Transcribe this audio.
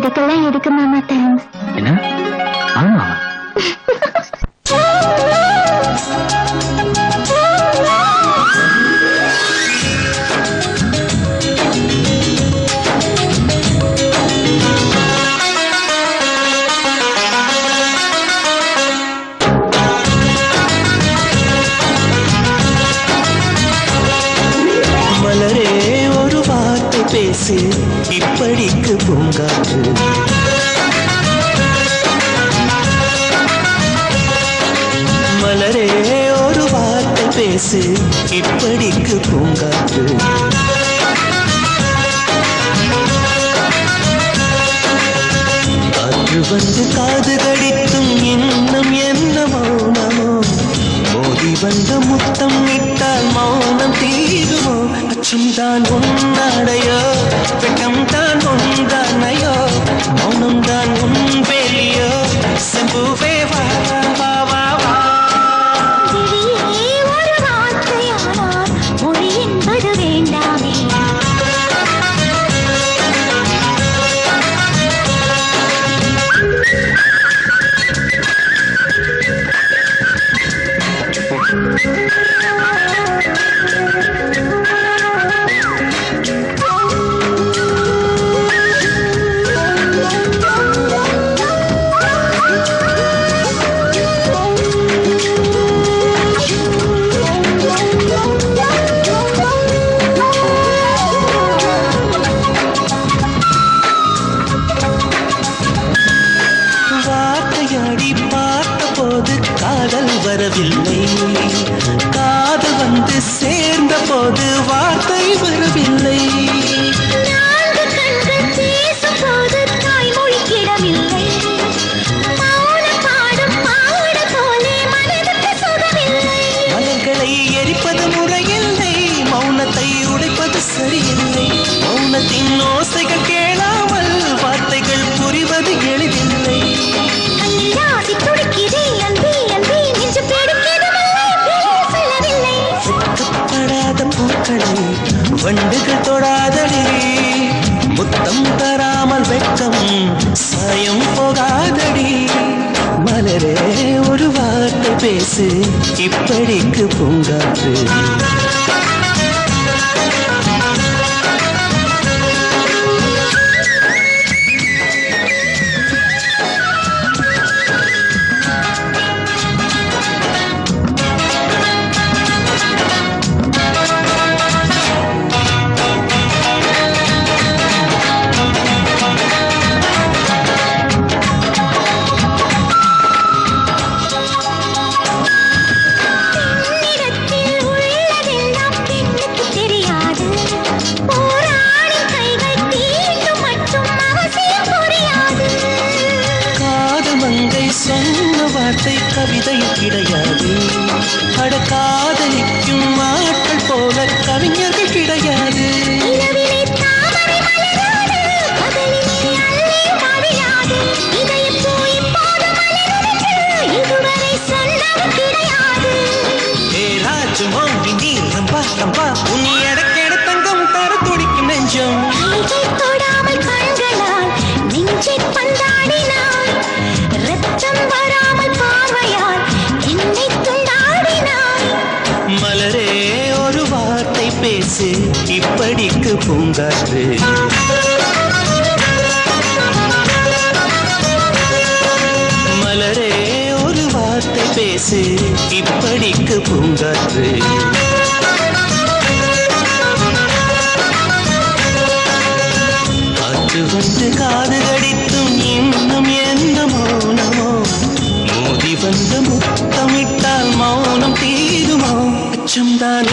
அதுக்கெல்லாம் எதுக்கு மாமா தேங்க்ஸ்? என்ன? ஆமா. மலரே ஒரு வார்த்தை பேசு, இப்படிக்கு பூங்காற்று. மலரே ஒரு வார்த்தை பேசு, இப்படிக்கு பூங்காற்று. காற்று வந்து காது கடித்தும் இன்னும் என்ன மௌனமோ? மோதி வந்த முத்தம் விட்டால் மௌனம் தீருமோ? அச்சம் தான் உன்னாடையோ, வெட்கம் தான் உந்தானையோ, மௌனம் தான் உன் வேலியோ? செம்புவே வா வா வா வா. ஒரு வார்த்தையானால் மொழி என்பது வேண்டாமே. வார்த்தையாடி பார்த்த போது காதல் வரவில்லை, காதல் வந்து சேர்ந்த போது வார்த்தை வரவில்லை. நான்கு கண்கள் பேசும் போது தாய்மொழி கிடமில்லை. மௌனம் பாடும் பாட போலே மனதுக்கு சுகமில்லை. மலர்களை எரிப்பது முறையில்லை, மௌனத்தை உடைப்பது சரியில்லை. மௌனத்தின் ஓசைகள் கேளாமல் வார்த்தைகள் புரிவது எளிதில்லை. அந்நியாசி துடிக்குதே அன்பே அன்பே நெஞ்சு பிடிக்குது மல்லை பேர் சொல்லவில்லை. வெட்கப்படாத பூக்களை வண்டுகள் தொடாதடி, முத்தம் தராமல் வெட்கம் சாயம் போகாதடி. மலரே ஒரு வார்த்தை பேசு, இப்படிக்கு பூங்காற்று. பெண்ணிடத்தில் உள்ளதெல்லாம் பெண்ணுக்கு தெரியாது. போராடும் கைகள் தீண்டும் மற்றும் அவசியம் புரியாது. காதல் மங்கை சொன்ன வார்த்தை கவிதை கிடையாது. அட காதலிக்கும் ஆட்கள் போல கவிஞர்கள் கிடையாது. இரவிலே தாமரை மலராது, பகலிலே அல்லியும் அவிழாது. இதயப்பூ இப்போது மலருதென்று இதுவரை சொன்னது கிடையாது. ஏ ராஜு மோங்கி நீ ரம்பா ரம்பா, உன் எடக்கெட தங்கம் தர துடிக்கும் நெஞ்சம். கைகை தொடாமல் கண்களால் நெஞ்சை பந்தாடினாய். ரத்தம் வராமல் பார்வையால் என்னை துண்டாடினாய். மலரே ஒரு வார்த்தை பேசு, இப்படிக்கு பூங்காற்று. மலரே ஒரு வார்த்தை பேசு, இப்படிக்கு பூங்காற்று. காற்று வந்து காது கடித்தும் இன்னும் என்ன மௌனமோ? மோதி வந்த முத்தமிட்டால் மௌனம் தீருமோ? அச்சம்தான்